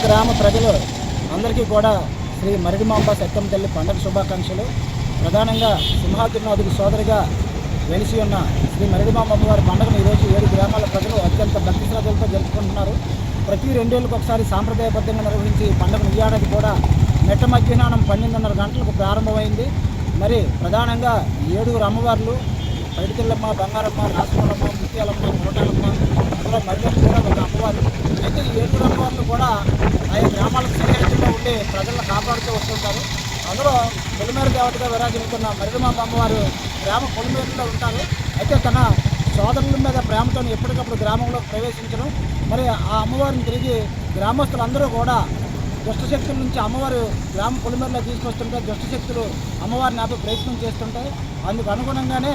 గ్రామ ప్రజలు అందరికీ కూడా శ్రీ మరిడిమాంబ సత్యం తల్లి పండుగ శుభాకాంక్షలు. ప్రధానంగా సింహాద్రినాథుడి సోదరిగా వెలిసి ఉన్న శ్రీ మరిడిమాంబ అమ్మవారి పండుగను ఈరోజు 7 గ్రామాల ప్రజలు అత్యంత భక్తి శ్రద్ధలతో జరుపుకుంటున్నారు. ప్రతి 2 ఏళ్ళకి ఒకసారి సాంప్రదాయబద్ధంగా నిర్వహించి పండుగను ఈ ఏడాది కూడా మెట్ట మధ్యాహ్నం 12:30 గంటలకు ప్రారంభమైంది. మరి ప్రధానంగా 7 అమ్మవార్లు పైడితల్లమ్మ, బంగారమ్మ, రాసుమల్లమ్మ, ముత్యాలమ్మ, మురటాలమ్మ, అందులో మరిడమ్మ కూడా ఒక అమ్మవారు. అయితే ఈ 7 అమ్మవార్లు కూడా ఆయా గ్రామాలకు సరిహద్దుల్లో ఉండి ప్రజలను కాపాడుతూ వస్తుంటారు. అందులో పొలిమేర దేవతగా విరాజిల్లుతున్న మరిడిమాంబ అమ్మవారు గ్రామ పొలిమేరలో ఉంటారు. అయితే తన సోదరుల మీద ప్రేమతో ఎప్పటికప్పుడు గ్రామంలో ప్రవేశించడం, మరి ఆ అమ్మవారిని తిరిగి గ్రామస్తులందరూ కూడా దుష్టశక్తుల నుంచి అమ్మవారు గ్రామ పొలిమేరలో తీసుకొస్తుంటే దుష్టశక్తులు అమ్మవారిని ఆపే ప్రయత్నం చేస్తుంటాయి. అందుకు అనుగుణంగానే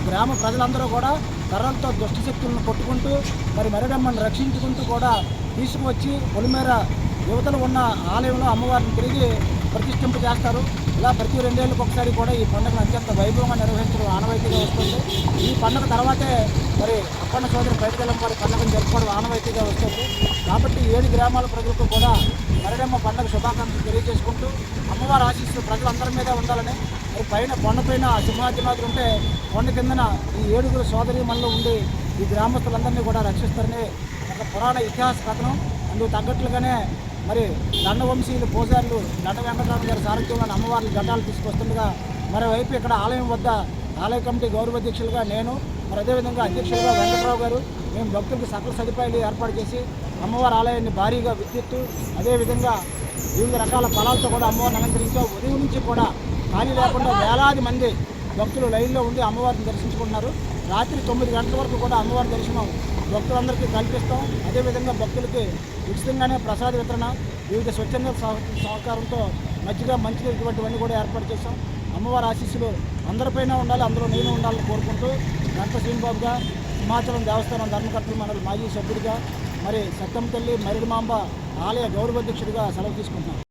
గ్రామ ప్రజలందరూ కూడా కర్రలతో దుష్టశక్తులను కొట్టుకుంటూ మరి మరిడమ్మను రక్షించుకుంటూ కూడా తీసుకువచ్చి పొలిమేర యువతలు ఉన్న ఆలయంలో అమ్మవారిని తిరిగి ప్రతిష్ఠింప చేస్తారు. ఇలా ప్రతి 2 ఏళ్ళకి ఒకసారి కూడా ఈ పండుగను అత్యంత వైభవంగా నిర్వహించడం ఆనవాయితీగా వస్తుంది. ఈ పండుగ తర్వాతే మరి అప్పన్న సోదరి బయటకెళ్ళం వారి పండుగను జరుపుకోవడం ఆనవాయితీగా వస్తుంది. కాబట్టి 7 గ్రామాల ప్రజలకు కూడా మరిడమ్మ పండుగ శుభాకాంక్షలు తెలియజేసుకుంటూ అమ్మవారి ఆశీస్సులు ప్రజలందరి మీద ఉండాలని, మరి పైన కొండపైన సింహాద్రినాథుడు ఉంటే కొండ కిందన ఈ 7 సోదరీమణులు ఉండి ఈ గ్రామస్తులందరినీ కూడా రక్షిస్తారని ఒక పురాణ ఇతిహాస కథనం. అందుకు తగ్గట్లుగానే మరి దండవంశీయులు పూజారులు దండ వెంకటరామ గారి సారథ్యంలో అమ్మవారి ఘటాలు తీసుకొస్తుండగా మరోవైపు ఇక్కడ ఆలయం వద్ద ఆలయ కమిటీ గౌరవాధ్యక్షులుగా నేను, మరి అదేవిధంగా అధ్యక్షులుగా వెంకటరావు గారు మేము భక్తులకు సకల సదుపాయాలు ఏర్పాటు చేసి అమ్మవారి ఆలయాన్ని భారీగా విద్యుత్తు అదేవిధంగా వివిధ రకాల ఫలాలతో కూడా అమ్మవారిని అలంకరించాం. ఉదయం నుంచి కూడా ఖాళీ లేకుండా వేలాది మంది భక్తులు లైన్లో ఉండి అమ్మవారిని దర్శించుకుంటున్నారు. రాత్రి 9 గంటల వరకు కూడా అమ్మవారి దర్శనం భక్తులందరికీ కల్పిస్తాం. అదేవిధంగా భక్తులకి ఉచితంగానే ప్రసాద వితరణ, వివిధ స్వచ్ఛంద సహకారంతో మజ్జిగ మంచిగా ఇటువంటివన్నీ కూడా ఏర్పాటు చేస్తాం. అమ్మవారి ఆశీస్సులు అందరిపైన ఉండాలి, అందులో నేను ఉండాలని కోరుకుంటూ గంట శ్రీనిబాబుగా హిమాచలం దేవస్థానం ధర్మకర్తల మండలి మాజీ సభ్యుడిగా మరి సత్యం తల్లి మరిడిమాంబ ఆలయ గౌరవాధ్యక్షుడిగా సెలవు తీసుకుంటున్నాను.